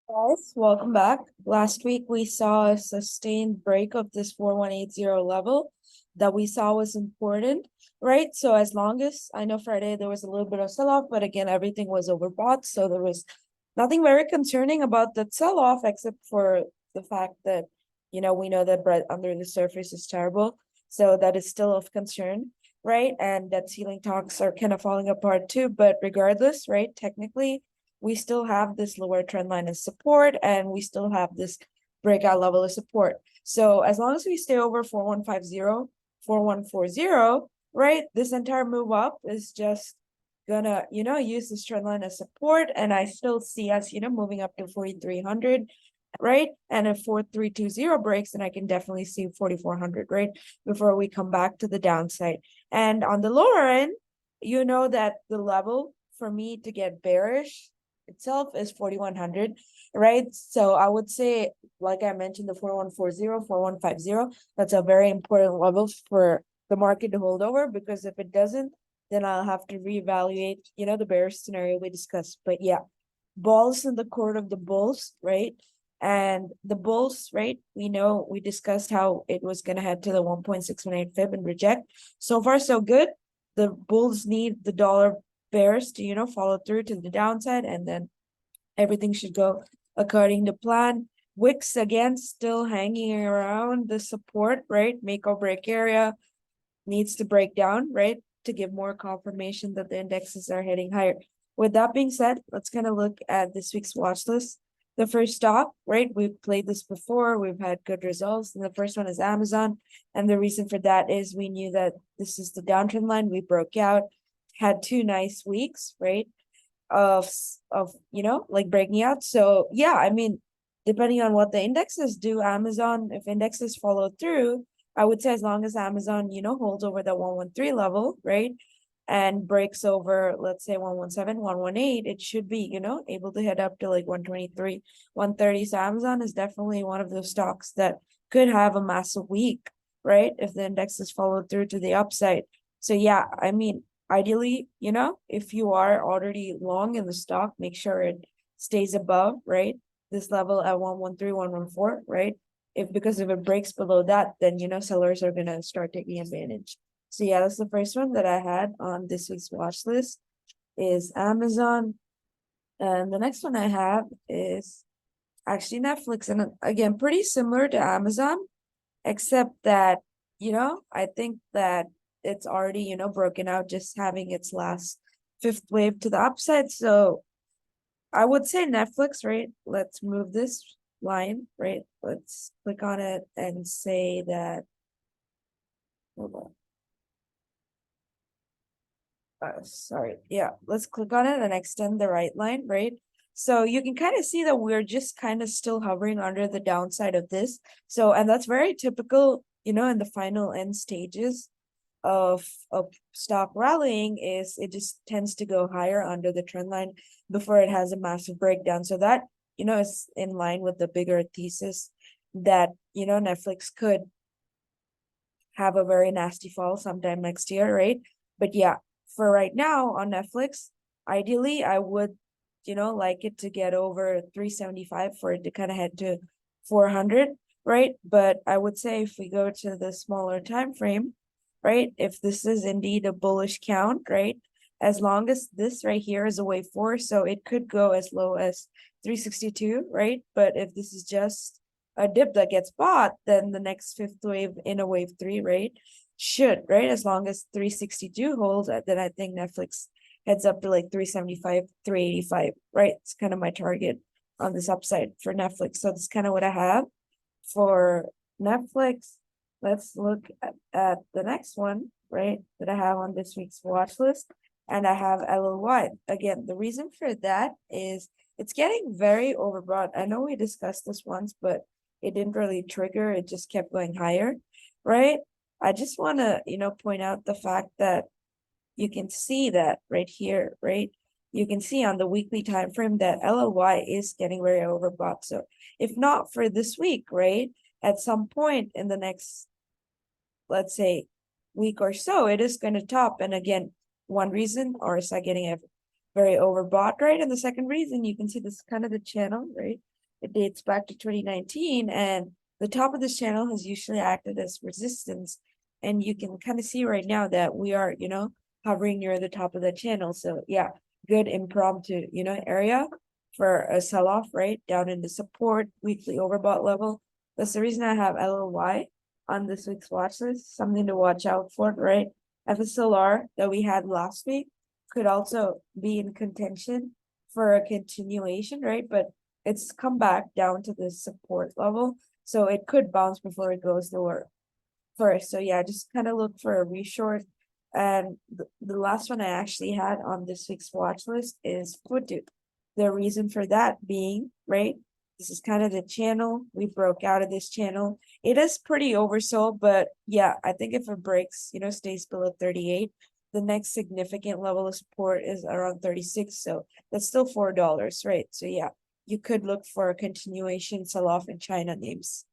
Guys, welcome back. Last week we saw a sustained break of this 4180 level that we saw was important, right? So as long as I know Friday there was a little bit of sell-off, but again, everything was overbought. So there was nothing very concerning about that sell-off except for the fact that, we know that bread under the surface is terrible. So that is still of concern, right? And that ceiling talks are kind of falling apart too. But regardless, right, technically, we still have this lower trend line as support, and we still have this breakout level of support. So as long as we stay over 4150, 4140, right, this entire move up is just gonna, use this trend line as support. And I still see us, moving up to 4300, right? And if 4320 breaks, then I can definitely see 4400, right? Before we come back to the downside. And on the lower end, you know that the level for me to get bearish itself is 4100, right? So I would say, like I mentioned, the 4140, 4150, that's a very important level for the market to hold over, because if it doesn't, then I'll have to reevaluate, the bearish scenario we discussed. But yeah, balls in the court of the bulls, right? And the bulls, right? We know we discussed how it was going to head to the 1.618 fib and reject. So far, so good. The bulls need the dollar bears to, follow through to the downside, and then everything should go according to plan. Wicks again still hanging around the support, right? Make or break area needs to break down, right? To give more confirmation that the indexes are heading higher. With that being said, let's kind of look at this week's watch list. The first stock, right? We've played this before. We've had good results. And the first one is Amazon. And the reason for that is we knew that this is the downtrend line. We broke out, had 2 nice weeks, right? Of like breaking out. So yeah, I mean, depending on what the indexes do, Amazon, if indexes follow through, I would say as long as Amazon, holds over the 113 level, right? And breaks over, let's say 117, 118, it should be, able to head up to like 123, 130. So Amazon is definitely one of those stocks that could have a massive week, right? If the indexes follow through to the upside. So yeah, I mean, ideally, if you are already long in the stock, make sure it stays above, right? This level at 113, 114, right? Because if it breaks below that, then sellers are gonna start taking advantage. So yeah, that's the first one that I had on this week's watch list is Amazon. And the next one I have is actually Netflix. And again, pretty similar to Amazon, except that, I think that it's already, broken out, just having its last fifth wave to the upside. So I would say Netflix, right? Let's move this line, right? Let's click on it and say that, hold on. Sorry. Yeah, let's click on it and extend the right line, right? So you can kind of see that we're just kind of still hovering under the downside of this. So, and that's very typical, in the final end stages of stock rallying, is it just tends to go higher under the trend line before it has a massive breakdown. So that, is in line with the bigger thesis that, Netflix could have a very nasty fall sometime next year, right? But yeah, for right now on Netflix, ideally I would, like it to get over 375 for it to kind of head to 400, right? But I would say if we go to the smaller time frame, right? If this is indeed a bullish count, right? As long as this right here is a wave 4, so it could go as low as 362, right? But if this is just a dip that gets bought, then the next fifth wave in a wave 3, right? Should, right? As long as 362 holds, then I think Netflix heads up to like 375, 385, right? It's kind of my target on this upside for Netflix. So that's kind of what I have for Netflix. Let's look at the next one, right? That I have on this week's watch list. And I have LLY. Again, the reason for that is it's getting very overbought. I know we discussed this once, but it didn't really trigger. It just kept going higher, right? I just want to, point out the fact that you can see that right here, right? You can see on the weekly time frame that LLY is getting very overbought. So if not for this week, right, at some point in the next, let's say, week or so, it is going to top. And again, one reason, or is that getting very overbought, right? And the second reason, you can see this kind of the channel, right? It dates back to 2019, and the top of this channel has usually acted as resistance. And you can kind of see right now that we are, hovering near the top of the channel. So yeah, good impromptu, area for a sell-off, right? Down in the support weekly overbought level. That's the reason I have LLY on this week's watch list, something to watch out for, right? FSLR that we had last week could also be in contention for a continuation, right? But it's come back down to the support level, so it could bounce before it goes lower first. So yeah, just kind of look for a reshort. And the last one I actually had on this week's watch list is Futu. The reason for that being, right, this is kind of the channel. We broke out of this channel. It is pretty oversold, but yeah, I think if it breaks, stays below 38, the next significant level of support is around 36. So that's still $4, right? So yeah, you could look for a continuation sell-off in China names.